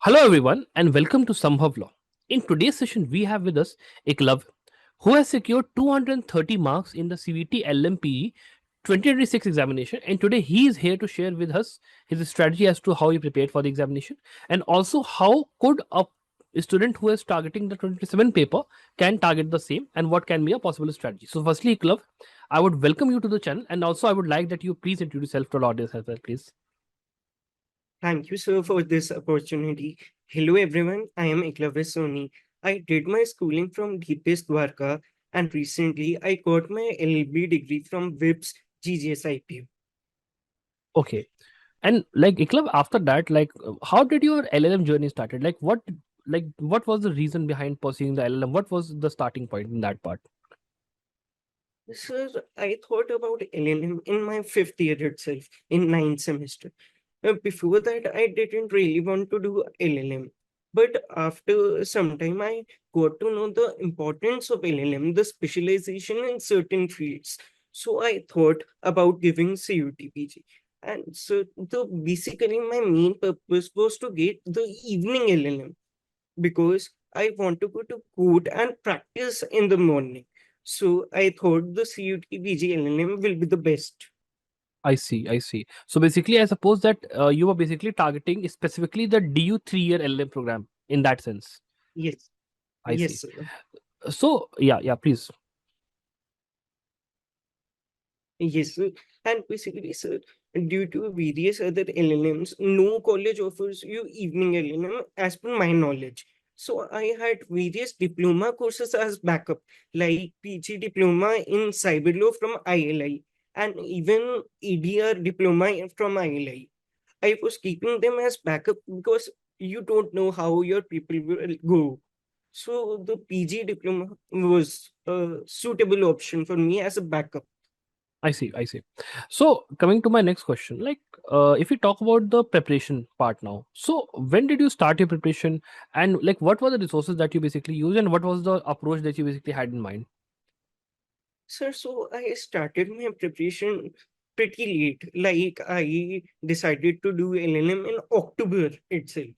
Hello, everyone, and welcome to Sambhav Law. In today's session, we have with us Eklav, who has secured 230 marks in the CVT LMPE 2026 examination. And today, he is here to share with us his strategy as to how he prepared for the examination and also how could a student who is targeting the 2027 paper can target the same and what can be a possible strategy. So, firstly, Eklav, I would welcome you to the channel, and also I would like that you please introduce yourself to our audience as well, please. Thank you, sir, for this opportunity. Hello, everyone. I am Eklavis Soni. I did my schooling from DPS Dwarka, and recently I got my LLB degree from WIPS GGSIPU. Okay. And like Iklav, after that, how did your LLM journey started? What was the reason behind pursuing the LLM? What was the starting point in that part? Sir, I thought about LLM in my fifth year itself, in ninth semester. Before that, I didn't really want to do LLM. But after some time, I got to know the importance of LLM, the specialization in certain fields. So I thought about giving CUTPG. And so basically my main purpose was to get the evening LLM because I want to go to court and practice in the morning. So I thought the CUTPG LLM will be the best. I see, I see. So basically, I suppose that you were basically targeting specifically the DU 3-year LLM program in that sense. Yes, I yes, see. sir. So yeah, please. Yes, sir. And basically, sir, due to various other LLMs, no college offers you evening LLM as per my knowledge. So I had various diploma courses as backup, like PG diploma in cyber law from ILI and even EDR diploma from ILI. I was keeping them as backup because you don't know how your people will go. So the PG diploma was a suitable option for me as a backup. I see, I see. So coming to my next question, if we talk about the preparation part now, so when did you start your preparation, and like what were the resources that you basically used, and what was the approach that you basically had in mind? Sir, so I started my preparation pretty late. Like I decided to do LLM in October itself.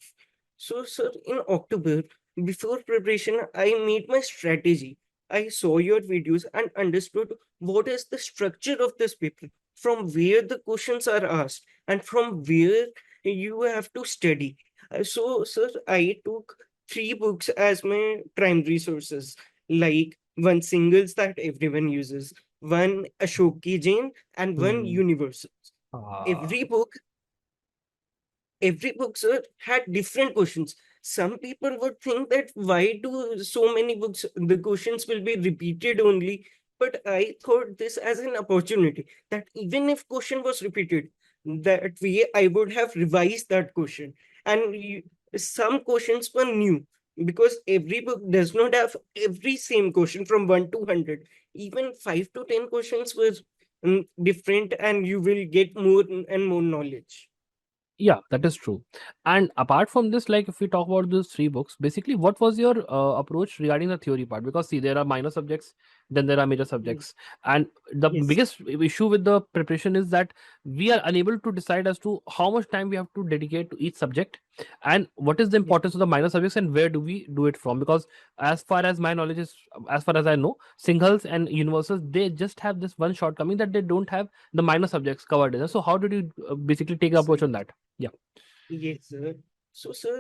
So, sir, in October, before preparation, I made my strategy. I saw your videos and understood what is the structure of this paper, from where the questions are asked, and from where you have to study. So, sir, I took three books as my primary sources, like one singles that everyone uses, one Ashoki Jain, and one Hmm. Universal. Ah, Every book, every book, sir, had different questions. Some people would think that why do so many books, the questions will be repeated only. But I thought this as an opportunity that even if question was repeated, that way I would have revised that question. And some questions were new because every book does not have every same question from 1 to 100. Even 5 to 10 questions were different, and you will get more and more knowledge. yeah, that is true. And apart from this, like if we talk about those three books, basically, what was your approach regarding the theory part? Because see, there are minor subjects, then there are major Yes. subjects, and the Yes. biggest issue with the preparation is that we are unable to decide as to how much time we have to dedicate to each subject, and what is the Yes. importance of the minor subjects, and where do we do it from? Because as far as my knowledge is, as far as I know, singles and universals they just have this one shortcoming that they don't have the minor subjects covered in it. So how did you basically take the Yes, approach on that? Yeah. yes, sir. So, sir,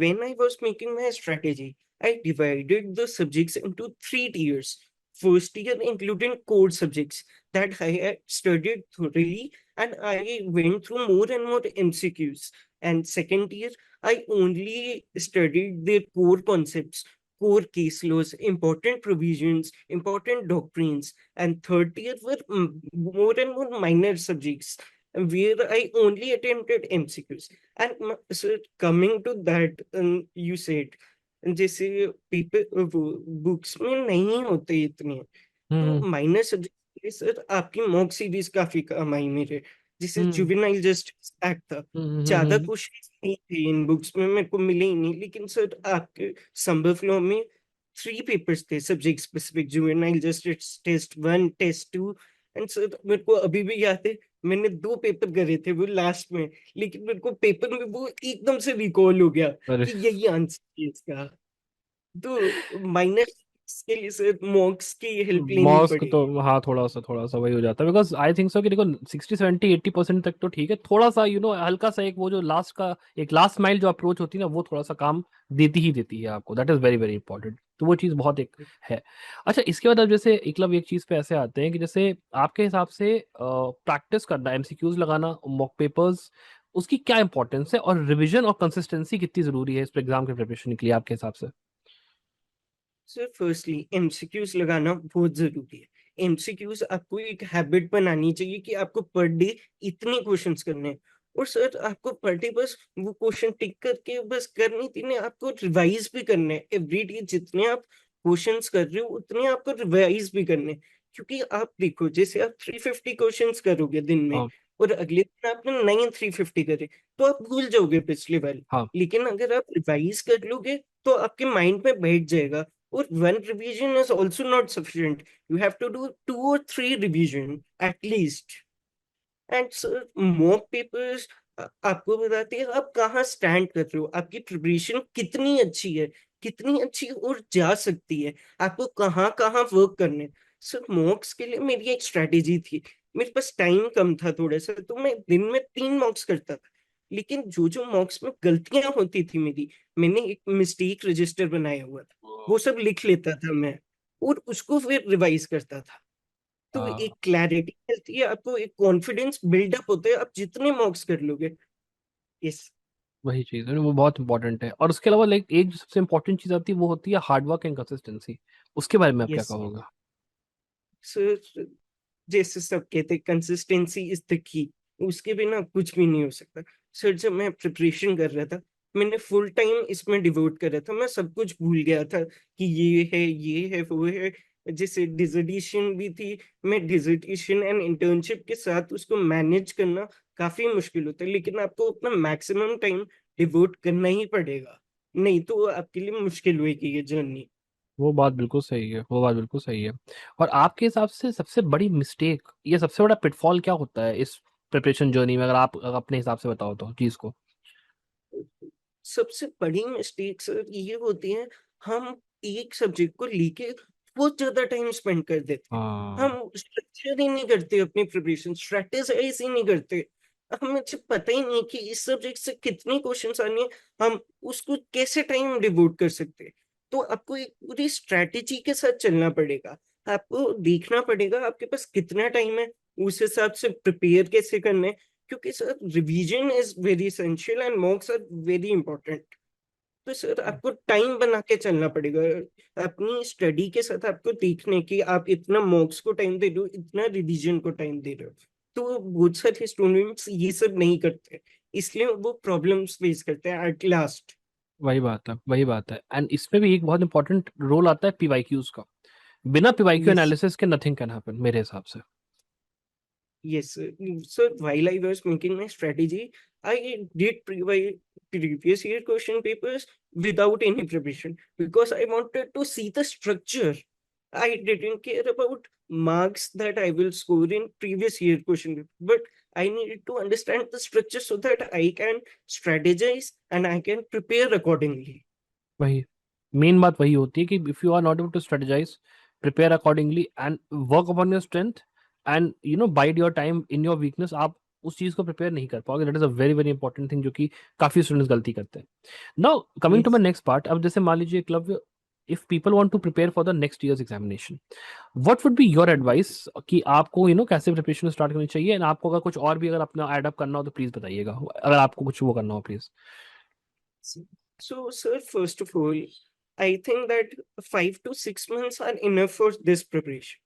when I was making my strategy, I divided the subjects into three tiers. First tier including core subjects that I had studied thoroughly, and I went through more and more MCQs. And second tier, I only studied their core concepts, core case laws, important provisions, important doctrines. And third tier were more and more minor subjects where I only attempted MCQs. And so coming to that, you said जैसे paper books में नहीं होते इतने, तो हुँ, minor subject sir आपकी mock series काफी कम आई मेरे, जिसे हुँ, जुवेनाइल जस्टिस एक्ट था। हुँ, हुँ, हुँ, ज्यादा हुँ। क्वेश्चन नहीं थे इन बुक्स में, मेरे को मिले ही नहीं, लेकिन सर आपके संभव लॉ में थ्री पेपर्स थे subject specific, juvenile justice test 1, test 2 and sir मेरे को अभी भी याद है, मैंने 2 पेपर करे थे वो लास्ट में, लेकिन मेरे को पेपर में वो एकदम से रिकॉल हो गया अरे कि यही आंसर है इसका। तो माइनर के लिए सर मॉक्स की हेल्प लेनी मॉस्क तो पड़ेगी। हाँ, थोड़ा सा वही हो जाता है, बिकॉज आई थिंक सो कि देखो 60 70 80% तक तो ठीक है, थोड़ा सा हल्का सा एक वो जो लास्ट का एक लास्ट माइल जो अप्रोच होती है ना, वो थोड़ा सा काम देती है आपको, that is very very important. तो वो चीज़ बहुत एक है। अच्छा, इसके बाद अब जैसे एकलव एक चीज़ पे ऐसे आते हैं कि जैसे आपके हिसाब से प्रैक्टिस करना, एमसीक्यूज लगाना, मॉक पेपर्स, उसकी क्या इंपॉर्टेंस है, और रिविजन और कंसिस्टेंसी कितनी जरूरी है इस एग्जाम के प्रिपरेशन के लिए आपके हिसाब से? सर फर्स्टली एमसीक्यूज लगाना बहुत जरूरी है। एमसीक्यूज आपको एक हैबिट बनानी चाहिए कि आपको पर डे इतने क्वेश्चंस करने हैं। और सर आपको पर डे बस वो क्वेश्चन टिक करके बस करनी थी ना, आपको रिवाइज भी करने हैं एवरी डे। जितने आप क्वेश्चंस कर रहे हो उतने आपको रिवाइज भी करने हैं। क्योंकि आप देखो, जैसे आप 350 क्वेश्चंस करोगे दिन में, हाँ और अगले दिन आपने नए 350 करे, तो आप भूल जाओगे पिछले वाले। हाँ। लेकिन अगर आप रिवाइज कर लोगे तो आपके माइंड में बैठ जाएगा। Or one revision is also not sufficient. You have to do 2 or 3 revision at least. And sir, mock papers आपको बताते हैं आप कहाँ स्टैंड कर रहे हो, आपकी प्रिपरेशन कितनी अच्छी है, कितनी अच्छी और जा सकती है, आपको कहाँ कहाँ वर्क करने। सर मॉक्स के लिए मेरी एक स्ट्रेटेजी थी। मेरे पास टाइम कम था थोड़ा सा, तो मैं दिन में 3 मॉक्स करता था। लेकिन जो जो मॉक्स में गलतियां होती थी मेरी, मैंने एक मिस्टेक रजिस्टर बनाया हुआ था, वो सब लिख लेता था मैं, और उसको फिर रिवाइज करता था। तो एक हाँ, क्लैरिटी मिलती है आपको, एक कॉन्फिडेंस बिल्डअप होता है आप जितने मॉक्स कर लोगे। यस। वही चीज है, वो बहुत इंपॉर्टेंट है। और उसके अलावा लाइक एक जो सबसे इंपॉर्टेंट चीज आती है वो होती है हार्ड वर्क एंड कंसिस्टेंसी। उसके बारे में आप क्या यस कहोगे? सर, जैसे सब कहते हैं कंसिस्टेंसी इज द की, उसके बिना कुछ भी नहीं हो सकता। सर जब मैं प्रिपरेशन कर रहा था, मैंने फुल टाइम इसमें डिवोट कर रहा था, मैं सब कुछ भूल गया था कि ये है वो है। जैसे डिसर्टेशन भी थी, मैं डिसर्टेशन एंड इंटर्नशिप के साथ उसको मैनेज करना काफी मुश्किल होता है, लेकिन आपको अपना मैक्सिमम टाइम डिवोट करना ही पड़ेगा, नहीं तो आपके लिए मुश्किल होगी ये जर्नी। वो बात बिल्कुल सही है, वो बात बिल्कुल सही है। और आपके हिसाब से सबसे बड़ी मिस्टेक या सबसे बड़ा पिटफॉल क्या होता है इस प्रिपरेशन जर्नी में, अगर आप अपने हिसाब से बताओ तो चीज को? सबसे बड़ी मिस्टेक सर ये होती है, हम एक सब्जेक्ट को लेके बहुत ज्यादा टाइम स्पेंड कर देते हैं। हाँ हम स्ट्रक्चर ही नहीं करते अपनी प्रिपरेशन, स्ट्रेटेजाइज ही नहीं करते। हमें जब पता ही नहीं कि इस सब्जेक्ट से कितने क्वेश्चंस आने हैं, हम उसको कैसे टाइम डिवोट कर सकते हैं। तो आपको एक पूरी स्ट्रेटेजी के साथ चलना पड़ेगा। आपको देखना पड़ेगा आपके पास कितना टाइम है, उस हिसाब से प्रिपेयर कैसे करना है। क्योंकि sir revision is very essential and mocks are very important. तो सर आपको टाइम बना के चलना पड़ेगा अपनी स्टडी के साथ। आपको देखने की आप इतना मॉक्स को टाइम दे रहे हो, इतना रिवीजन को टाइम दे रहे हो। तो बहुत सारे स्टूडेंट्स ये सब नहीं करते, इसलिए वो प्रॉब्लम्स फेस करते हैं एट लास्ट। वही बात है, वही बात है। एंड इसमें भी एक बहुत इंपॉर्टेंट रोल आता है पीवाईक्यूज का। बिना पीवाईक्यू यस एनालिसिस के नथिंग कैन हैपन मेरे हिसाब से। Yes, so while I was making my strategy, I did previous year question papers without any preparation because I wanted to see the structure. I didn't care about marks that I will score in previous year question paper, but I needed to understand the structure so that I can strategize and I can prepare accordingly. वही मेन बात वही होती है कि if you are not able to strategize, prepare accordingly and work upon your strength, and bide your time in your weakness, आप उस चीज को प्रिपेयर नहीं कर पाओगे। That is a very very important thing जो कि काफी स्टूडेंट्स गलती करते हैं। Now coming to my Yes. Next part, अब जैसे मान लीजिए club, if people want to prepare for the next years examination, what would be your advice कि आपको कैसे प्रिपरेशन स्टार्ट करनी चाहिए, एंड आपको अगर कुछ और भी अगर अपना एड अप करना हो तो प्लीज बताइएगा, अगर आपको कुछ वो करना हो please. So, sir, first of all, I think that 5 to 6 months are enough for this preparation,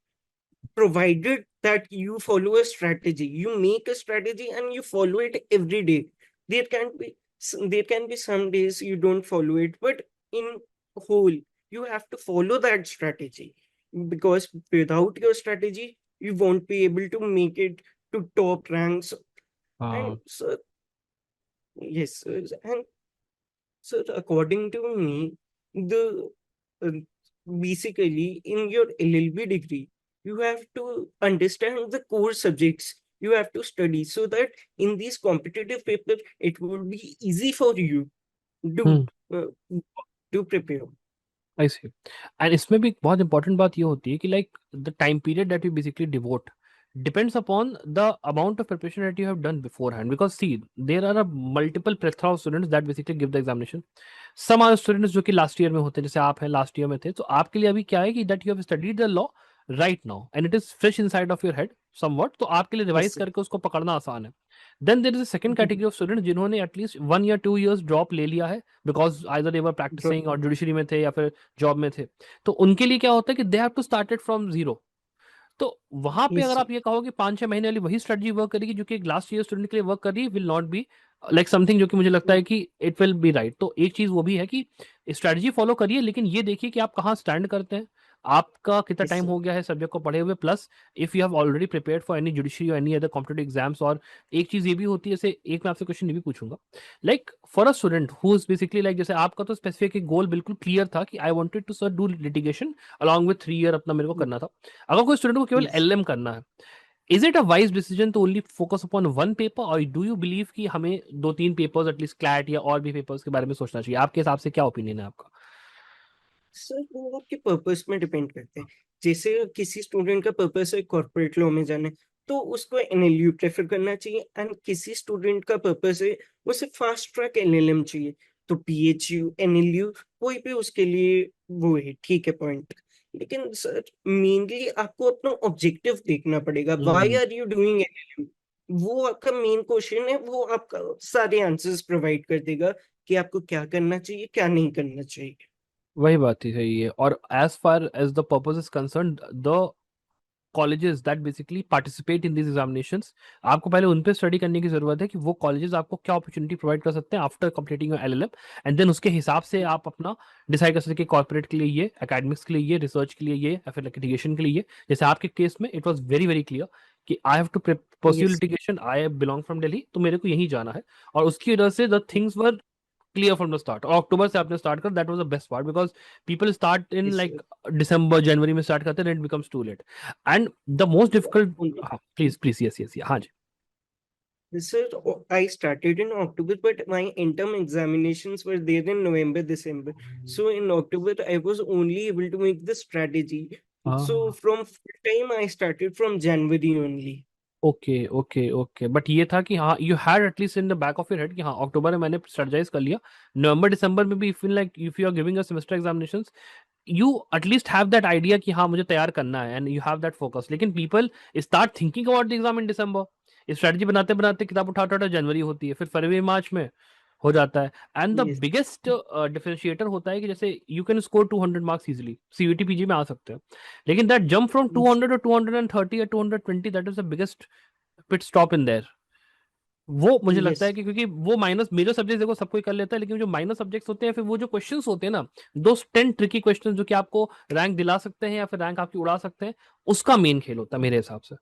provided that you follow a strategy. You make a strategy and you follow it every day. There can be some days you don't follow it, but in whole, you have to follow that strategy, because without your strategy, you won't be able to make it to top ranks. And हाँ so, yes, sir, and so according to me, the uh, basically in your LLB degree, You have to understand the core subjects you have to study so that in these competitive paper it will be easy for you to hmm. uh, to prepare. I see. And इसमें भी एक बहुत important बात ये होती है कि like the time period that you basically devote depends upon the amount of preparation that you have done beforehand, because see, there are a multiple plethora of students that basically give the examination. Some are students जो कि last year में होते हैं, जैसे आप हैं last year में थे, तो आपके लिए अभी क्या है कि that you have studied the law right now and it is fresh inside of your head somewhat, तो आपके लिए Yes रिवाइज sir. करके उसको पकड़ना आसान है. Then there is a second category of student जिन्होंने एटलीस्ट 1 या 2 years ड्रॉप ले लिया है, because either they were Bro, practising और जुडिशरी में थे या फिर जॉब में थे. तो उनके लिए क्या होता है कि they have to start it from zero. तो वहां पे yes अगर sir. आप ये कहो कि 5-6 महीने वाली वही स्ट्रेटजी वर्क करेगी जो कि एक लास्ट ईयर स्टूडेंट के लिए वर्क कर रही है, will not be like something जो कि मुझे लगता है कि इट विल बी राइट. तो एक चीज वो भी है कि स्ट्रेटजी फॉलो करिए, लेकिन ये देखिए कि आप कहाँ स्टैंड करते हैं, आपका कितना Yes टाइम sir. हो गया है सब्जेक्ट को पढ़े हुए, plus if you have already prepared for any judiciary और एनी अदर कॉम्पिटेटिव एग्जाम्स. और एक चीज ये भी होती है, जैसे एक मैं आपसे क्वेश्चन ये भी पूछूंगा, like for a student who is basically like, जैसे आपका तो स्पेसिफिक गोल बिल्कुल क्लियर था कि I wanted to sir do litigation along with 3 year अपना मेरे को करना था. अगर कोई स्टूडेंट को केवल Yes. एलएम करना है, is it a wise decision to only focus upon one paper, और डू यू बिलीव कि हमें 2-3 पेपर्स एटलीस्ट क्लैट या और भी पेपर्स के बारे में सोचना चाहिए? आपके हिसाब से क्या ओपिनियन है आपका? सर वो आपके पर्पस में डिपेंड करते हैं। जैसे किसी स्टूडेंट का पर्पस है कॉर्पोरेट लॉ में जाने, तो उसको एनएलयू प्रेफर करना चाहिए। एंड किसी स्टूडेंट का पर्पस है उसे फास्ट ट्रैक एलएलएम चाहिए, तो पीएचयू एनएलयू कोई भी उसके लिए वो है, ठीक है पॉइंट। लेकिन सर मेनली आपको अपना ऑब्जेक्टिव देखना पड़ेगा, why hmm. Are you doing NLU. वो आपका मेन क्वेश्चन है, वो आपका सारे आंसर्स प्रोवाइड कर देगा कि आपको क्या करना चाहिए क्या नहीं करना चाहिए। वही बात ही सही है. और as far as the purpose is concern, the colleges that basically participate in this examinations, आपको पहले उन पे स्टडी करने की जरूरत है कि वो कॉलेजेस आपको क्या अपॉर्चुनिटी प्रोवाइड कर सकते हैं after completing your LLM. And then उसके हिसाब से आप अपना डिसाइड कर सकते हैं कि कॉर्पोरेट के लिए ये, एकेडमिक्स के लिए ये, रिसर्च के लिए ये, या फिर लिटिगेशन के लिए ये. जैसे आपके केस में it was very very clear कि I have to pursue yes litigation, I belong from Delhi, तो मेरे को यहीं जाना है. और उसकी वजह से the things were clear from the start. और अक्टूबर से आपने स्टार्ट कर, that was the best part, because people start in yes like December January में स्टार्ट करते हैं, it becomes too late. And the most difficult. हाँ please please, yes yes, हाँ जी. Sir, I started in October, but my interim examinations were there in November, December. So in October, I was only able to make the strategy. So हाँ. from full time, I started from January only. Okay okay okay, but ये था कि हाँ you had at least in the back of your head कि हाँ अक्टूबर में मैंने strategise कर लिया, नवंबर दिसंबर में भी if like if you are giving a semester examinations, you at least have that idea कि हाँ मुझे तैयार करना है, and you have that focus. लेकिन people start thinking about the exam in December, strategy बनाते बनाते किताब उठा उठा जनवरी होती है, फिर फरवरी मार्च में हो जाता है. And the Yes, biggest differentiator होता है कि जैसे you can score 200 marks easily, CUET PG में आ सकते हैं, लेकिन that jump from yes, 200 to 230 या 220, that is the biggest pit stop in there. वो मुझे लगता है yes, कि क्योंकि वो माइनस मेजर सब्जेक्ट देखो सब कोई कर लेता है, लेकिन जो माइनर सब्जेक्ट्स होते हैं, फिर वो जो क्वेश्चंस होते हैं ना, दो 10 ट्रिकी क्वेश्चंस जो कि आपको रैंक दिला सकते हैं या फिर रैंक आपकी उड़ा सकते हैं, उसका मेन खेल होता है मेरे हिसाब से.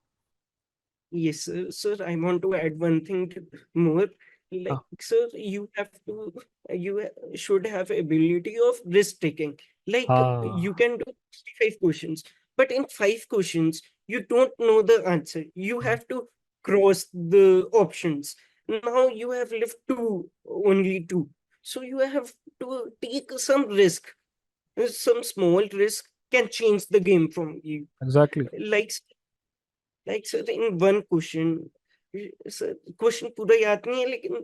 yes, sir. I want to add one thing more. Like, हाँ. sir, you should have ability of risk taking. Like, you हाँ. can do 65 questions, but in 5 questions, you don't know the answer. You have to cross the options. Now you have left only two. So you have to take some risk. Some small risk can change the game from you. Exactly. Like sir in one question, sir question पूरा याद नहीं है, लेकिन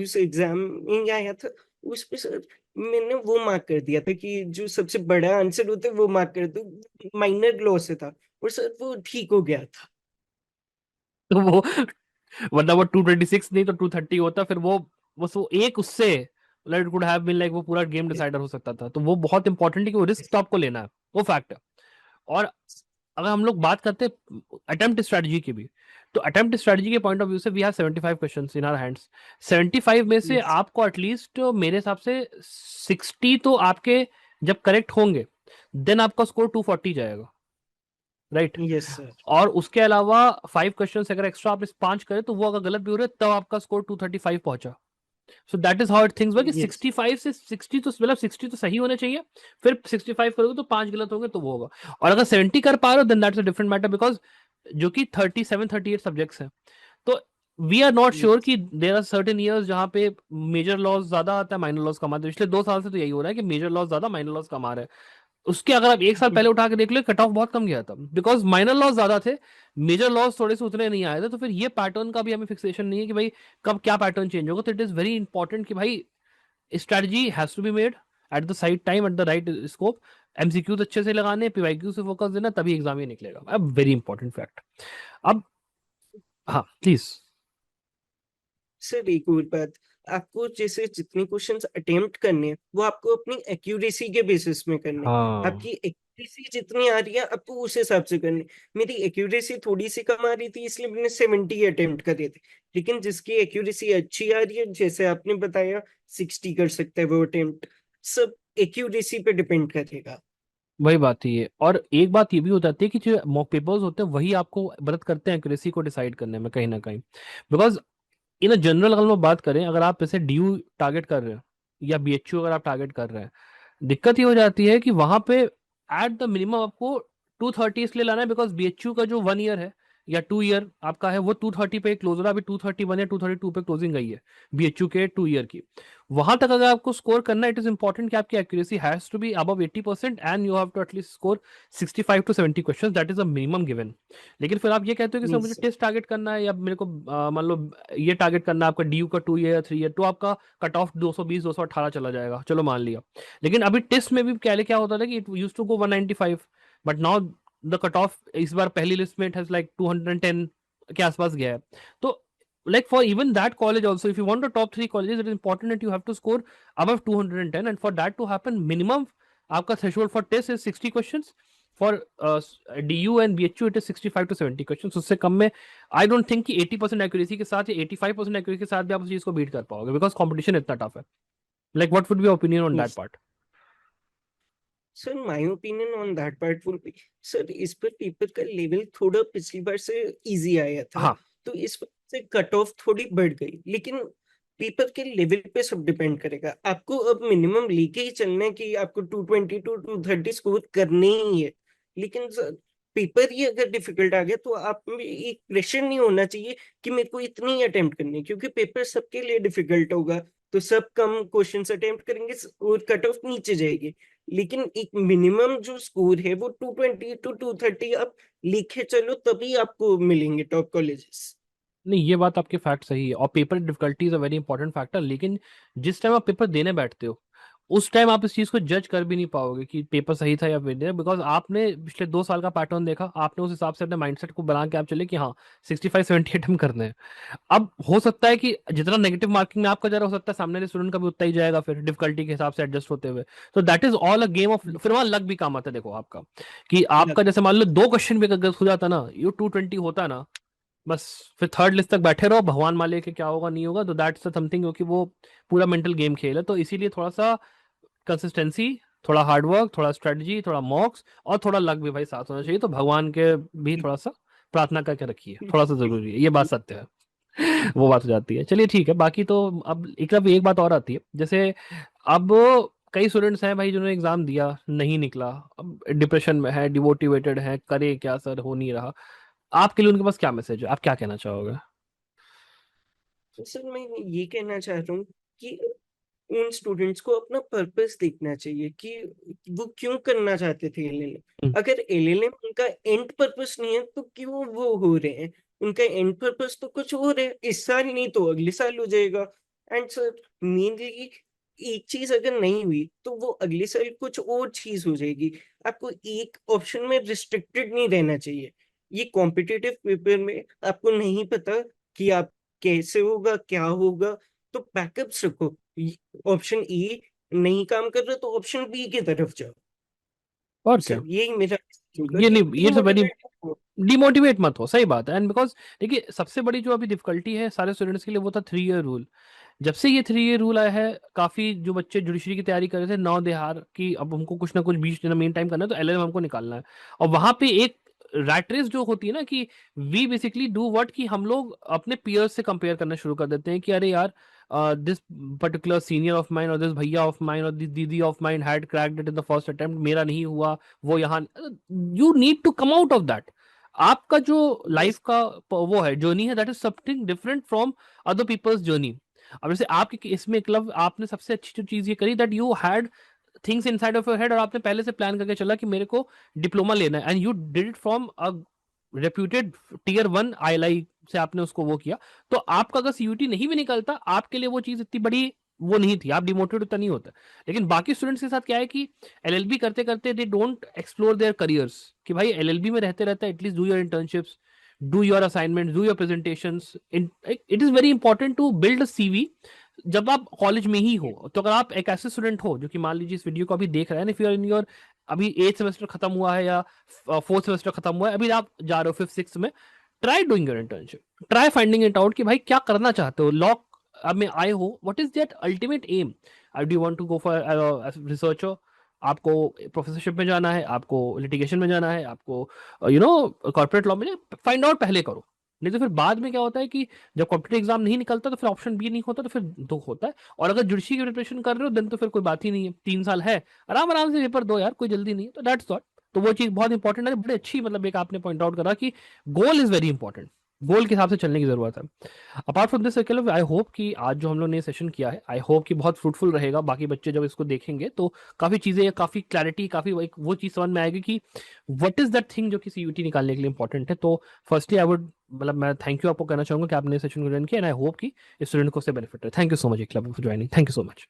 उस exam में आया था, उस पे सर मैंने वो मार्क कर दिया था कि जो सबसे बड़ा आंसर होता है वो मार्क कर दो, माइनर लॉ से था, और सर वो ठीक हो गया था। तो वो वरना वो 226 नहीं तो 230 होता, फिर वो बस वो एक उससे like could have been like वो पूरा गेम डिसाइडर हो सकता था. तो वो बहुत इंपॉर्टेंट है कि वो रिस्क तो आपको लेना है, वो फैक्ट है. और अगर हम लोग बात करते हैं अटेम्प्ट स्ट्रेटजी की भी, तो अटेम्प्ट स्ट्रेटजी के पॉइंट ऑफ व्यू से we have 75 questions in our hands. 75 में से यस आपको एटलीस्ट मेरे हिसाब से 60 तो आपके जब करेक्ट होंगे, देन आपका स्कोर 240 जाएगा, राइट? Yes sir. और उसके अलावा 5 क्वेश्चन अगर एक्स्ट्रा आप इस 5 करें, तो वो अगर गलत भी हो रहे तब आपका स्कोर 235 पहुंचा. So that is how it things work. Yes. 65 से 60 तो मतलब 60 तो सही होने चाहिए, फिर 65 करोगे तो 5 गलत होंगे तो वो होगा। और अगर 70 कर पा रहे हो then that's a different matter, because जो कि 37-38 सब्जेक्ट्स हैं, तो we are not sure Yes. कि देर आर सर्टेन ईयर्स जहां पे मेजर लॉस ज्यादा आता है, माइनर लॉस कम आता है। पिछले 2 साल से तो यही हो रहा है कि मेजर लॉस ज्यादा, माइनर लॉस कम आ रहा है। उसके अगर आप 1 साल पहले उठा के देख लो, कट ऑफ बहुत कम गया था, बिकॉज माइनर लॉस ज्यादा थे, मेजर लॉस थोड़े से उतने नहीं आए थे। तो फिर ये पैटर्न का भी हमें फिक्सेशन नहीं है कि भाई कब क्या पैटर्न चेंज होगा। तो इट इज वेरी इंपॉर्टेंट कि भाई strategy has to be made at the side time, at the right scope. MCQs अच्छे से लगाने, पीवाईक्यू से फोकस देना, तभी एग्जाम ही निकलेगा। Very important fact. अब हाँ प्लीज। सर एक और बात, आपको जैसे जितने क्वेश्चंस अटेम्प्ट करने हैं वो आपको अपनी एक्यूरेसी के बेसिस में करने हैं। हाँ आपकी एक्यूरेसी जितनी आ रही है आपको उस हिसाब से करनी है। मेरी एक्यूरेसी थोड़ी सी कम आ रही थी इसलिए मैंने 70 अटेम्प्ट करे थे, लेकिन जिसकी एक्यूरेसी अच्छी आ रही है जैसे आपने बताया 60 कर सकता है वो अटेम्प्ट। सब एक्यूरेसी पे डिपेंड करेगा। वही बात ही है। और एक बात ये भी हो जाती है कि जो मॉक पेपर्स होते हैं वही आपको मदद करते हैं एक्यूरेसी को डिसाइड करने में कहीं ना कहीं। बिकॉज इन अ जनरल अगर हम बात करें, अगर आप जैसे डीयू टारगेट कर रहे हैं या बीएचयू अगर आप टारगेट कर रहे हैं, दिक्कत ये हो जाती है कि वहां पे एट द मिनिमम आपको 230 इसलिए लाना है, बिकॉज बीएचयू का जो 1 ईयर है या 2 ईयर आपका है वो 230 पे क्लोज हो रहा है। अभी 231 या 232 पे क्लोजिंग गई है बीएचयू के 2 ईयर की। वहां तक अगर आपको स्कोर करना, इट इज इंपॉर्टेंट कि आपकी accuracy has to be above 80% and you have to at least score 65 to 70 question, that is a minimum given. लेकिन फिर आप ये कहते हो कि सर मुझे यस। टेस्ट टारगेट करना है, या मेरे को मान लो ये टारगेट करना है आपका डीयू का 2 ईयर या 3 ईयर, तो आपका कट ऑफ 220-218 चला जाएगा, चलो मान लिया। लेकिन अभी टेस्ट में भी पहले क्या होता था कि it used to go 195, but now the cut off इस बार पहली लिस्ट में इट हैज लाइक 210 के आसपास गया है। तो like for even that college also, if you want the top 3 colleges, it is important that you have to score above 210, and for that to happen minimum आपका threshold for test is 60 questions, for DU and BHU it is 65 to 70 questions। उससे कम में I don't think कि 80% accuracy के साथ या 85% accuracy के साथ भी आप उस चीज को बीट कर पाओगे, बिकॉज कंपटीशन इतना टफ है। Like what would be opinion on that yes part? Sir, my opinion on that part will be, sir इस पर पेपर का लेवल थोड़ा पिछली बार से इजी आया था, हाँ तो इस वजह से कट ऑफ थोड़ी बढ़ गई, लेकिन पेपर के लेवल पे सब डिपेंड करेगा। आपको अब मिनिमम लेके ही चलना है कि आपको 220 टू 230 स्कोर करने ही है। लेकिन सर पेपर ही अगर डिफिकल्ट आ गया तो आप में एक प्रेशर नहीं होना चाहिए कि मेरे को इतनी ही अटेम्प्ट करनी है, क्योंकि पेपर सबके लिए डिफिकल्ट होगा तो सब कम क्वेश्चंस अटेम्प्ट करेंगे और कट ऑफ नीचे जाएगी। लेकिन एक मिनिमम जो स्कोर है वो 220 टू 230 आप लिखे चलो, तभी आपको मिलेंगे टॉप कॉलेजेस। नहीं, ये बात आपकी फैक्ट सही है, और paper difficulty is a very important factor. लेकिन जिस टाइम आप पेपर देने बैठते हो उस टाइम आप इस चीज को जज कर भी नहीं पाओगे कि पेपर सही था या फिर नहीं, बिकॉज आपने पिछले 2 साल का पैटर्न देखा, आपने उस हिसाब से अपने माइंडसेट को बना के आप चले कि हाँ 65-70 अटेम्प्ट करने हैं। अब हो सकता है कि जितना नेगेटिव मार्किंग में आपका जा रहा, हो सकता है सामने वाले स्टूडेंट का भी उतना ही जाएगा फिर डिफिकल्टी के हिसाब से एडजस्ट होते हुए। तो that is all a game of, फिर वहां लक भी काम आता है। देखो आपका कि आपका जैसे मान लो 2 क्वेश्चन भी अगर गलत हो जाता ना, ये 220 होता ना, बस फिर थर्ड लिस्ट तक बैठे रहो, भगवान माले कि क्या होगा नहीं होगा। तो दैट्स समथिंग, क्योंकि वो पूरा मेंटल गेम खेल है। तो इसीलिए थोड़ा सा कंसिस्टेंसी, थोड़ा हार्डवर्क, थोड़ा स्ट्रेटजी, थोड़ा मॉक्स और थोड़ा लक भी भाई साथ होना चाहिए। तो भगवान के भी थोड़ा सा प्रार्थना करके रखिए, थोड़ा सा जरूरी है, ये बात सत्य है। वो बात हो जाती है। चलिए ठीक है, बाकी तो अब एक बात और आती है, जैसे अब कई स्टूडेंट्स हैं भाई जिन्होंने एग्जाम दिया नहीं निकला, अब डिप्रेशन में है, डिमोटिवेटेड है, करे क्या सर, हो नहीं रहा। आपके लिए उनके पास क्या मैसेज है, आप क्या कहना चाहोगे? तो सर मैं ये कहना चाह रहा हूँ कि उन स्टूडेंट्स को अपना पर्पस देखना चाहिए कि वो क्यों करना चाहते थे एलएलएम। हम्म, अगर एलएलएम उनका एंड पर्पस नहीं है तो क्यों वो हो रहे हैं? उनका एंड पर्पस तो कुछ और है, इस साल नहीं तो अगले साल हो जाएगा। एंड सर मेनली एक चीज अगर नहीं हुई तो वो अगले साल कुछ और चीज हो जाएगी। आपको एक ऑप्शन में रिस्ट्रिक्टेड नहीं रहना चाहिए। ये कॉम्पिटिटिव पेपर में आपको नहीं पता कि आप कैसे होगा क्या होगा, तो बैकअप्स रखो। ऑप्शन ए नहीं काम कर रहा तो ऑप्शन बी की तरफ जाओ। और क्या। सर यही मेरा message होगा ये कि नहीं, ये तो वेरी, डिमोटिवेट हो। डिमोटिवेट मत हो, सही बात है। एंड बिकॉज देखिए सबसे बड़ी जो अभी डिफिकल्टी है सारे स्टूडेंट्स के लिए वो था 3 ईयर रूल। जब से ये 3 ईयर रूल आया है, काफी जो बच्चे जुडिशरी की तैयारी कर रहे थे, नौ देहार की अब हमको कुछ ना कुछ बीच मेन टाइम करना है, तो एलएलएम हमको निकालना है। और वहां पे एक रैट रेस जो होती है ना, कि वी बेसिकली डू व्हाट, कि हम लोग अपने पीयर्स से कंपेयर करना शुरू कर देते हैं कि अरे यार, this particular senior of mine और दिस भैया ऑफ माइन और दिस दीदी of mine had cracked it in the first attempt, मेरा नहीं हुआ, वो यहाँ। You need to come out of that. आपका जो Yes. लाइफ का वो है, जर्नी है, that is something different from other people's journey. अब जैसे आपके इसमें क्लब, आपने सबसे अच्छी जो चीज ये करी, that you had things inside of your head, और आपने पहले से प्लान करके चला कि मेरे को डिप्लोमा लेना है, and you did it from a reputed tier 1 ILI से आपने उसको वो किया। तो आपका अगर सीयूटी नहीं भी निकलता, आपके लिए वो चीज इतनी बड़ी वो नहीं थी, आप डिमोटिवेट उतना नहीं होता। लेकिन बाकी स्टूडेंट्स के साथ क्या है कि एलएलबी करते करते they don't explore their careers, कि भाई एलएलबी में रहते रहते at least do your internships, do your assignment, do your presentations. It is very important to build CV जब आप कॉलेज में ही हो। तो अगर आप एक ऐसे स्टूडेंट हो जो कि मान लीजिए इस वीडियो को अभी देख रहे हैं, if you are in your, अभी 8th सेमेस्टर खत्म हुआ है या 4th सेमेस्टर खत्म हुआ है, अभी आप जा रहे हो 5th 6th में, try doing your internship, try finding it out कि भाई क्या करना चाहते हो, लॉ में आए हो, what is that ultimate aim. I do want to go for researcher, आपको प्रोफेसरशिप में जाना है, आपको लिटिगेशन में जाना है, आपको कॉर्पोरेट लॉ में, फाइंड आउट पहले करो। नहीं तो फिर बाद में क्या होता है कि जब कॉम्पिटेटिव एग्जाम नहीं निकलता तो फिर ऑप्शन बी नहीं होता, तो फिर दुख होता है। और अगर जुडिशरी की प्रिपरेशन कर रहे हो देन तो फिर कोई बात ही नहीं है, 3 साल है, आराम आराम से पेपर दो यार, कोई जल्दी नहीं है। तो दैट्स व्हाट, तो वो चीज बहुत इंपॉर्टेंट है, बड़ी अच्छी, मतलब एक आपने पॉइंट आउट करा कि गोल इज वेरी इंपॉर्टेंट, गोल के हिसाब से चलने की जरूरत है। Apart from this circle, I hope कि आज जो हम लोग ने सेशन किया है, आई होप कि बहुत फ्रूटफुल रहेगा। बाकी बच्चे जब इसको देखेंगे तो काफी चीजें, काफी क्लैरिटी, काफी एक वो चीज समझ में आएगी कि व्हाट इज दैट थिंग जो कि सीयूटी निकालने के लिए इंपॉर्टेंट है। तो फर्स्टली आई वुड, मतलब मैं थैंक यू आपको कहना चाहूंगा कि आपने सेशन को ज्वाइन किया, एंड आई होप कि स्टूडेंट को उससे बेनिफिट है। Thank you so much club for joining, thank you so much.